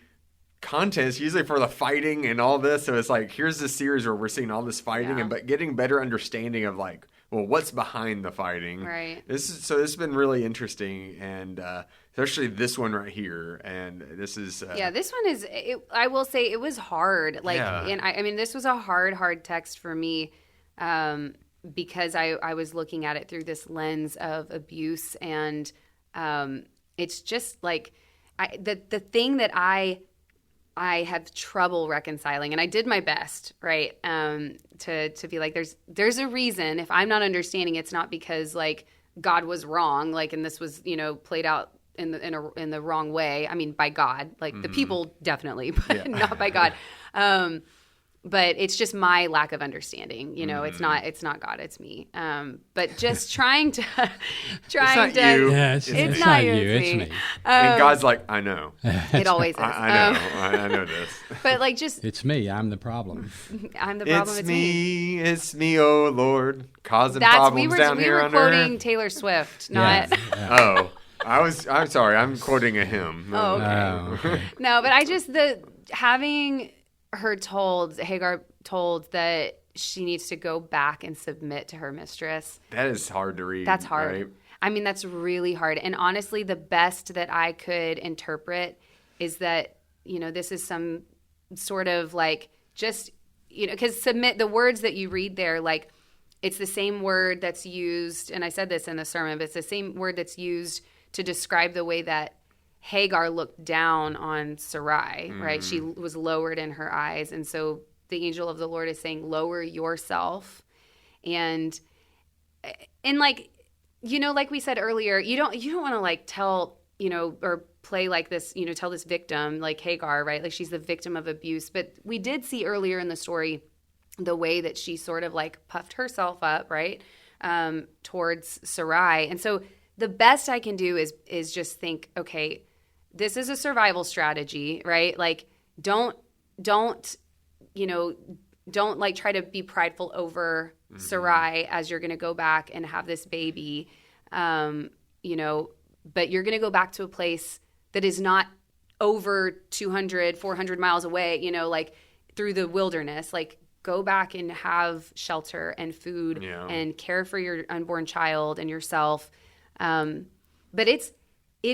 content, it's usually for the fighting and all this. So it's like, here's this series where we're seeing all this fighting but getting better understanding of like, well, what's behind the fighting. Right. This has been really interesting, and especially this one right here. And this is this one is, I will say it was hard. Like, and I mean, this was a hard text for me. Because I was looking at it through this lens of abuse, and it's just like the thing that I have trouble reconciling, and I did my best, right, to be like, there's a reason. If I'm not understanding, it's not because like God was wrong, like, and this was played out in the wrong way. I mean, by God, like the people definitely, but not by God. But it's just my lack of understanding. It's not God, it's me. But just trying to. It's not you. Yeah, it's not you. It's me. And God's like, I know. It always is. I know. I know this. But like, just. It's me. I'm the problem. I'm the problem. It's me. It's me, oh Lord, causing problems down here on earth. We were quoting Taylor Swift, not. Oh, I'm sorry. I'm quoting a hymn. Oh, okay. No, but I just having her Hagar told that she needs to go back and submit to her mistress. That is hard to read. That's hard. Right? I mean, that's really hard. And honestly, the best that I could interpret is that, this is some sort of like, just, because submit, the words that you read there, like it's the same word that's used, and I said this in the sermon, but it's the same word that's used to describe the way that Hagar looked down on Sarai, right? She was lowered in her eyes. And so the angel of the Lord is saying, lower yourself. And like, like we said earlier, you don't want to like tell, or play like this, tell this victim like Hagar, right? Like she's the victim of abuse. But we did see earlier in the story the way that she sort of like puffed herself up, right? Towards Sarai. And so the best I can do is just think, okay, this is a survival strategy, right? Like don't like try to be prideful over Sarai as you're going to go back and have this baby, but you're going to go back to a place that is not over 200, 400 miles away, like through the wilderness. Like go back and have shelter and food and care for your unborn child and yourself. But it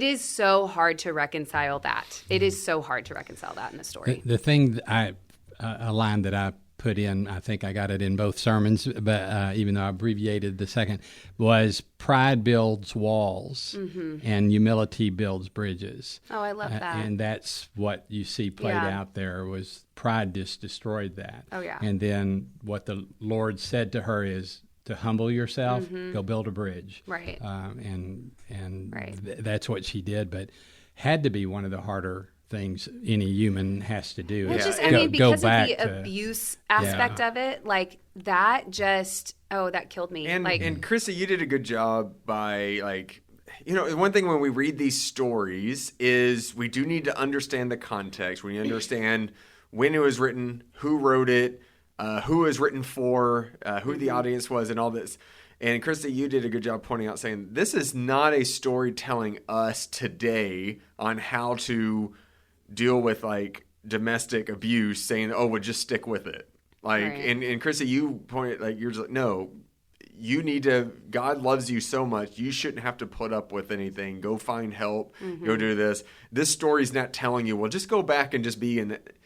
is so hard to reconcile that. It is so hard to reconcile that in the story. The thing that a line that I put in, I think I got it in both sermons, but even though I abbreviated the second, was pride builds walls and humility builds bridges. Oh, I love that. And that's what you see played out there, was pride just destroyed that. Oh, yeah. And then what the Lord said to her is, to humble yourself, go build a bridge. Right. That's what she did, but had to be one of the harder things any human has to do. Well, because of the abuse aspect of it, like that just, that killed me. And Krista, you did a good job by like, one thing when we read these stories is we do need to understand the context. We understand when it was written, who wrote it, who it was written for, who the audience was, and all this. And Krista, you did a good job pointing out, saying this is not a story telling us today on how to deal with like domestic abuse, saying, well, just stick with it. Like, right. and Krista, you pointed, like, you're just like, no, you need to, God loves you so much, you shouldn't have to put up with anything. Go find help, go do this. This story's not telling you, well, just go back and just be in it.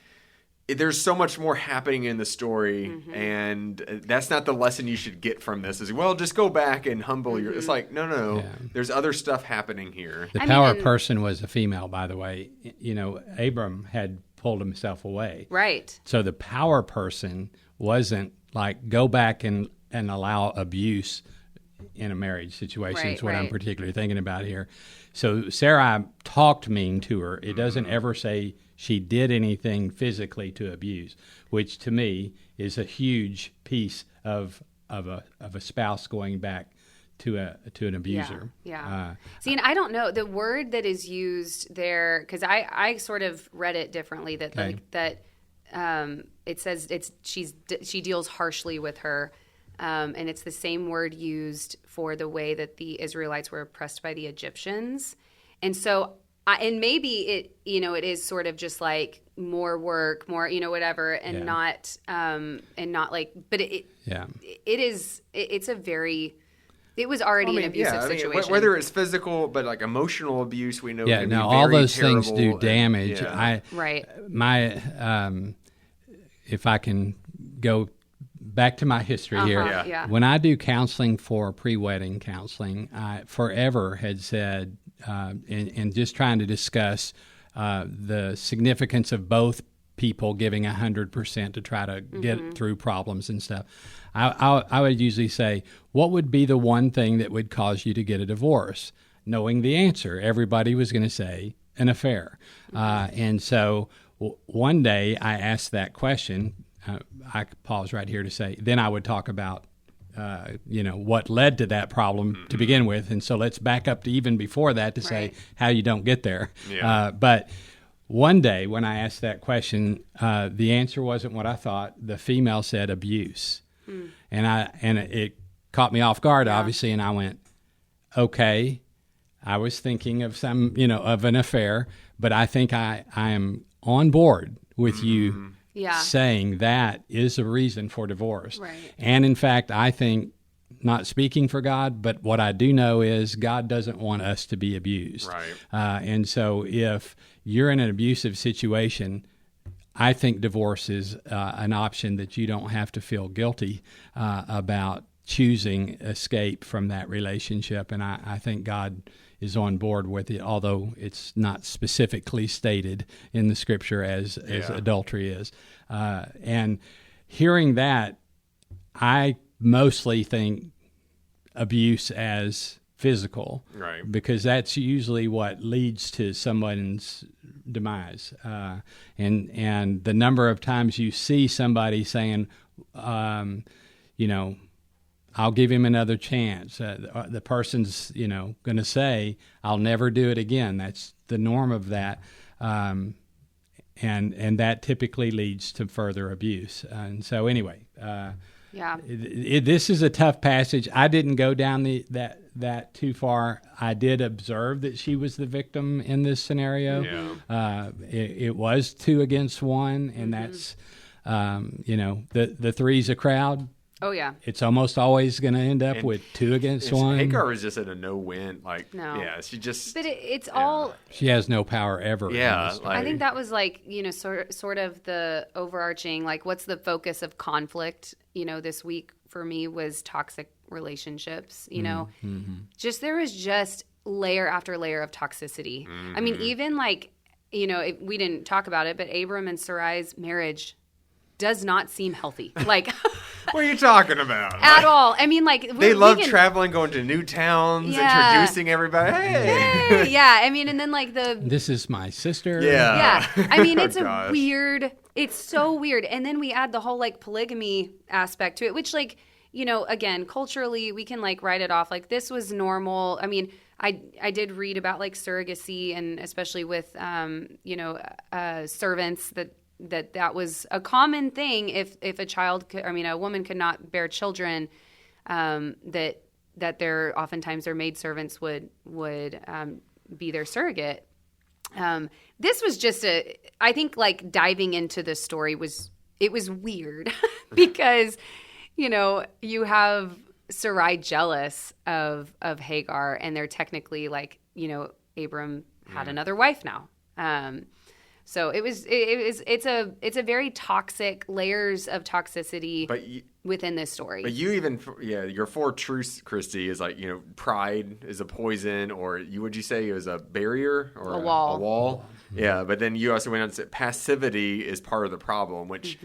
There's so much more happening in the story, and that's not the lesson you should get from this. Is, well, just go back and humble your. It's like, no. Yeah. There's other stuff happening here. The power person was a female, by the way. Abram had pulled himself away. Right. So the power person wasn't like, go back and allow abuse in a marriage situation. Is what I'm particularly thinking about here. So Sarai talked mean to her. It doesn't ever say she did anything physically to abuse, which to me is a huge piece of a spouse going back to an abuser. Yeah. See, and I don't know the word that is used there, because I sort of read it differently. That it says she deals harshly with her, and it's the same word used for the way that the Israelites were oppressed by the Egyptians, and so. And maybe it is sort of just like more work, more, whatever, and not like, but it was already an abusive situation. Whether it's physical, but like emotional abuse, we know. Yeah, now all those things do damage. If I can go back to my history here, when I do counseling for pre-wedding counseling, I forever had said, and just trying to discuss the significance of both people giving 100% to try to get through problems and stuff. I would usually say, what would be the one thing that would cause you to get a divorce? Knowing the answer, everybody was going to say an affair. And so one day I asked that question. I pause right here to say, then I would talk about what led to that problem to begin with. And so let's back up to even before that to say how you don't get there. Yeah. But one day when I asked that question, the answer wasn't what I thought. The female said abuse. And it caught me off guard, obviously. And I went, okay, I was thinking of some, of an affair, but I think I am on board with you saying that is a reason for divorce. Right. And in fact, I think, not speaking for God, but what I do know is God doesn't want us to be abused. Right. And so if you're in an abusive situation, I think divorce is an option that you don't have to feel guilty about choosing escape from that relationship. And I think God is on board with it, although it's not specifically stated in the scripture as adultery is. And hearing that, I mostly think abuse as physical, right? Because that's usually what leads to someone's demise. And the number of times you see somebody saying, I'll give him another chance. The person's, going to say, I'll never do it again. That's the norm of that. And that typically leads to further abuse. And so anyway, this is a tough passage. I didn't go down that too far. I did observe that she was the victim in this scenario. Yeah. It was 2 against 1, and that's, the three's a crowd. Oh, yeah. It's almost always going to end up with 2 against 1. Hagar was just at a no-win. No. Yeah, she just... But it's all... She has no power ever. Yeah. I think that was sort of the overarching, what's the focus of conflict, this week for me was toxic relationships, Just there was just layer after layer of toxicity. Mm-hmm. I mean, even we didn't talk about it, but Abram and Sarai's marriage does not seem healthy. What are you talking about? At all. I mean, they love traveling, going to new towns, introducing everybody. Hey. Yeah. I mean, and then this is my sister. Yeah. I mean, it's it's so weird. And then we add the whole polygamy aspect to it, which again, culturally we can write it off. This was normal. I mean, I did read about surrogacy, and especially with, servants, that was a common thing if a woman could not bear children, that oftentimes their maidservants would be their surrogate. This was just I think diving into this story was weird because, you have Sarai jealous of Hagar, and they're technically Abram had another wife now. So it's a very toxic, layers of toxicity within this story. But your 4 truths, Christy, is pride is a poison, or would you say it was a barrier or a wall? A wall. Mm-hmm. Yeah, but then you also went on to say passivity is part of the problem, which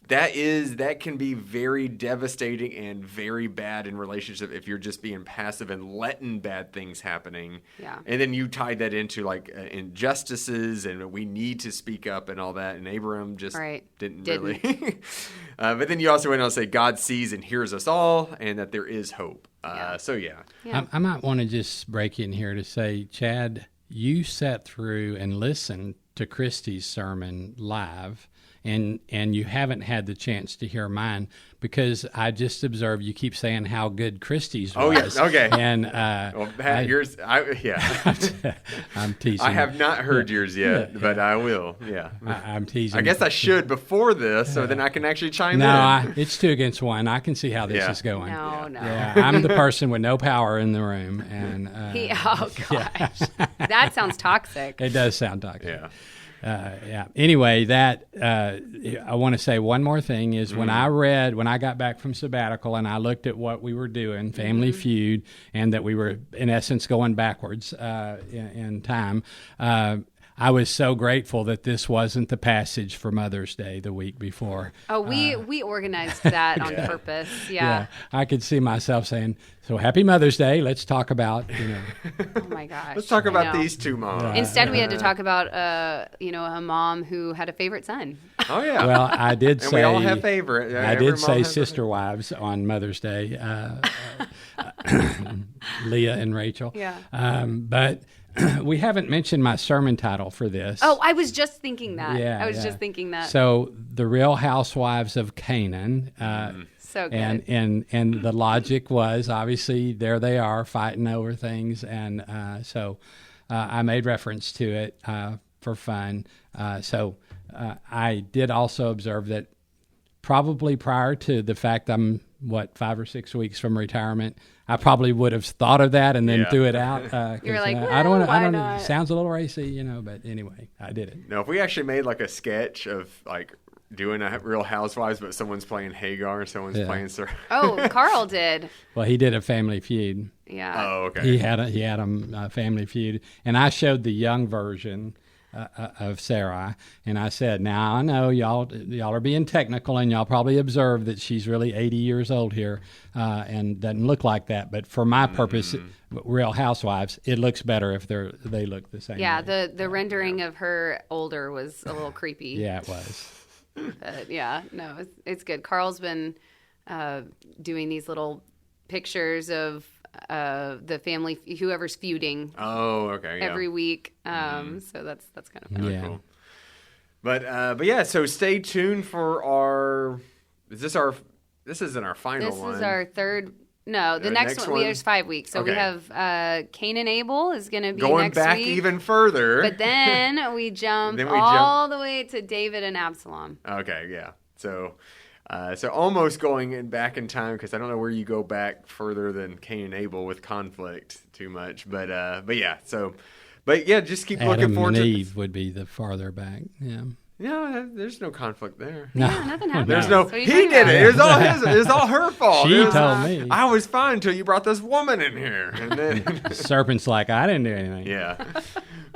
that can be very devastating and very bad in relationship if you're just being passive and letting bad things happening. Yeah. And then you tied that into injustices and we need to speak up and all that. And Abram just didn't really. But then you also went on to say God sees and hears us all, and that there is hope. I might want to just break in here to say, Chad, you sat through and listened to Christy's sermon live. And you haven't had the chance to hear mine because I just observed you keep saying how good Christy's was. Oh, yes. Okay. And yours, I'm teasing. I have not heard yours yet, but I will. Yeah. I'm teasing. I guess I should before this, so then I can actually chime in. No, it's 2 against 1. I can see how this is going. No. Yeah, I'm the person with no power in the room. And oh, gosh. That sounds toxic. It does sound toxic. Yeah. Anyway, I want to say one more thing is when I got back from sabbatical and I looked at what we were doing, Family Feud, and that we were in essence going backwards in time. I was so grateful that this wasn't the passage for Mother's Day the week before. Oh, we organized that on purpose. Yeah. I could see myself saying, "So happy Mother's Day. Let's talk about, Oh my gosh. Let's talk about these 2 moms. Instead, we had to talk about a mom who had a favorite son. Oh yeah. Well, I did say we all have favorite. I did say sister wives on Mother's Day, Leah and Rachel. Yeah. But we haven't mentioned my sermon title for this. Oh, I was just thinking that. Yeah, I was just thinking that. So, The Real Housewives of Canaan. So good. And the logic was, obviously, there they are fighting over things. And so I made reference to it for fun. I did also observe that probably prior to the fact I'm 5 or 6 weeks from retirement. I probably would have thought of that and then threw it out. You're like, I don't why know. not? Sounds a little racy, but anyway, I did it. No, if we actually made like a sketch of like doing a Real Housewives, but someone's playing Hagar, someone's playing Sarai. Oh, Carl did. Well, he did a Family Feud. Yeah. Oh, okay. He had a Family Feud, and I showed the young version of Sarai, and I said, "Now I know y'all are being technical, and y'all probably observed that she's really 80 years old here, and doesn't look like that. But for my purpose, Real Housewives, it looks better if they look the same. Yeah, way. the rendering of her older was a little creepy. Yeah, it was. But yeah, no, it's good. Carl's been doing these little pictures of the family, whoever's feuding. Oh, okay. Yeah. Every week. So that's kind of fun. Yeah. Cool. But yeah, so stay tuned for this isn't our final one. This is our third. No, the next one. There's 5 weeks. So we have Cain and Abel is going to be going next back week. even further. But then we jump all the way to David and Absalom. Okay, yeah. So almost going back in time, because I don't know where you go back further than Cain and Abel with conflict too much. But yeah. But yeah, just keep looking forward Adam to and Eve would be the farther back. Yeah. No, there's no conflict there. Yeah, nothing happened. There's no. What are you He talking did about? it. It was all her fault. She told me. I was fine until you brought this woman in here, and then Serpent's like, I didn't do anything. yeah.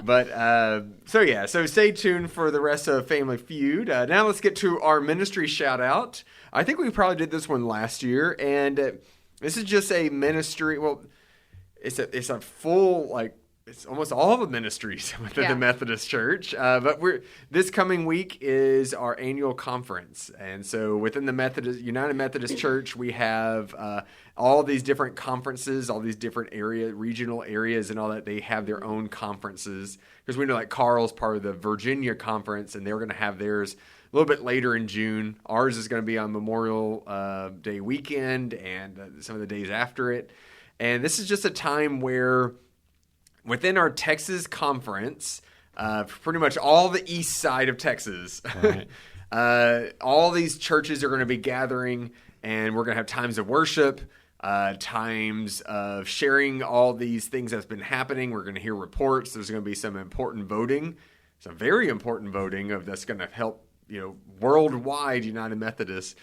But so stay tuned for the rest of Family Feud. Now let's get to our ministry shout out. I think we probably did this one last year, and this is just a ministry. Well, it's a full it's almost all the ministries within the Methodist Church. But this coming week is our annual conference. And so within the United Methodist Church, we have all these different conferences, all these different regional areas and all that. They have their own conferences. Because we know Carl's part of the Virginia conference, and they're going to have theirs a little bit later in June. Ours is going to be on Memorial Day weekend and some of the days after it. And this is just a time where within our Texas conference, pretty much all the east side of Texas, right. All these churches are going to be gathering, and we're going to have times of worship, times of sharing all these things that's been happening. We're going to hear reports. There's going to be some important voting, some very important voting that's going to help worldwide United Methodists.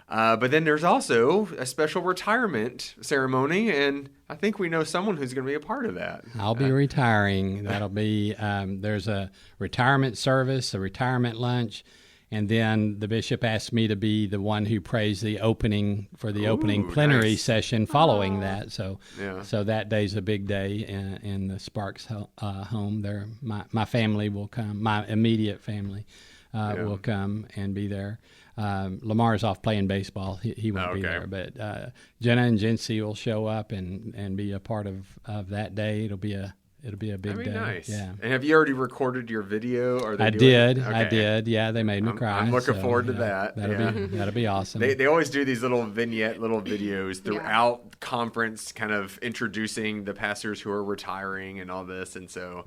But then there's also a special retirement ceremony, and I think we know someone who's going to be a part of that. I'll be retiring. That'll be there's a retirement service, a retirement lunch, and then the bishop asked me to be the one who prays the opening plenary session following that. So that day's a big day in the Sparks home. There, my family will come. My immediate family will come and be there. Lamar's off playing baseball. He won't be there, but Jenna and Jency will show up and be a part of that day. It'll be a big day. Nice. Yeah. And have you already recorded your video? I did. Yeah, they made me cry. I'm looking forward to that. That'll be awesome. They always do these little videos throughout conference, kind of introducing the pastors who are retiring and all this, and so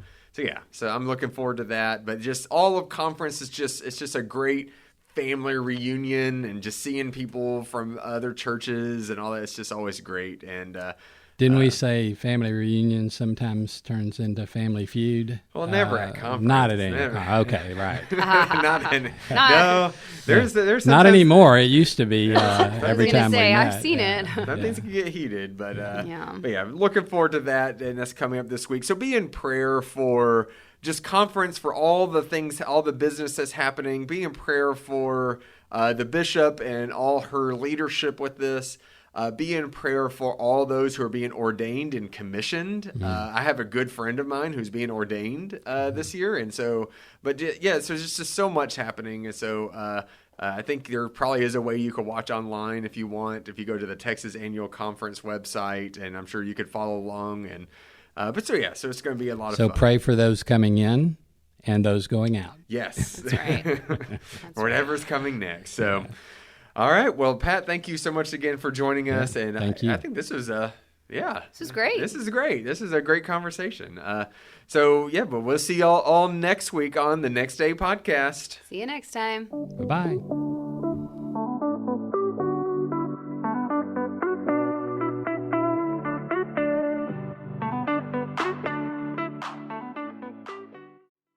I'm looking forward to that. But just all of conference is just a great family reunion, and just seeing people from other churches and all that. It's just always great. And didn't we say family reunion sometimes turns into Family Feud? Well, never at conference. Not at any. Okay, right. There's not anymore. It used to be every time we met. I've seen it. Things can get heated, but looking forward to that, and that's coming up this week. So be in prayer for just conference, for all the things, all the business that's happening. Be in prayer for the bishop and all her leadership with this. Be in prayer for all those who are being ordained and commissioned. I have a good friend of mine who's being ordained this year. And so, so there's just so much happening. And so I think there probably is a way you can watch online if you want, if you go to the Texas Annual Conference website, and I'm sure you could follow along. And so it's going to be a lot of fun. So pray for those coming in and those going out. Yes. That's right. Whatever's coming next. So, all right. Well, Pat, thank you so much again for joining us. And thank you. I think this was This is great. This is great. This is a great conversation. But we'll see y'all all next week on the Next Day podcast. See you next time. Bye-bye.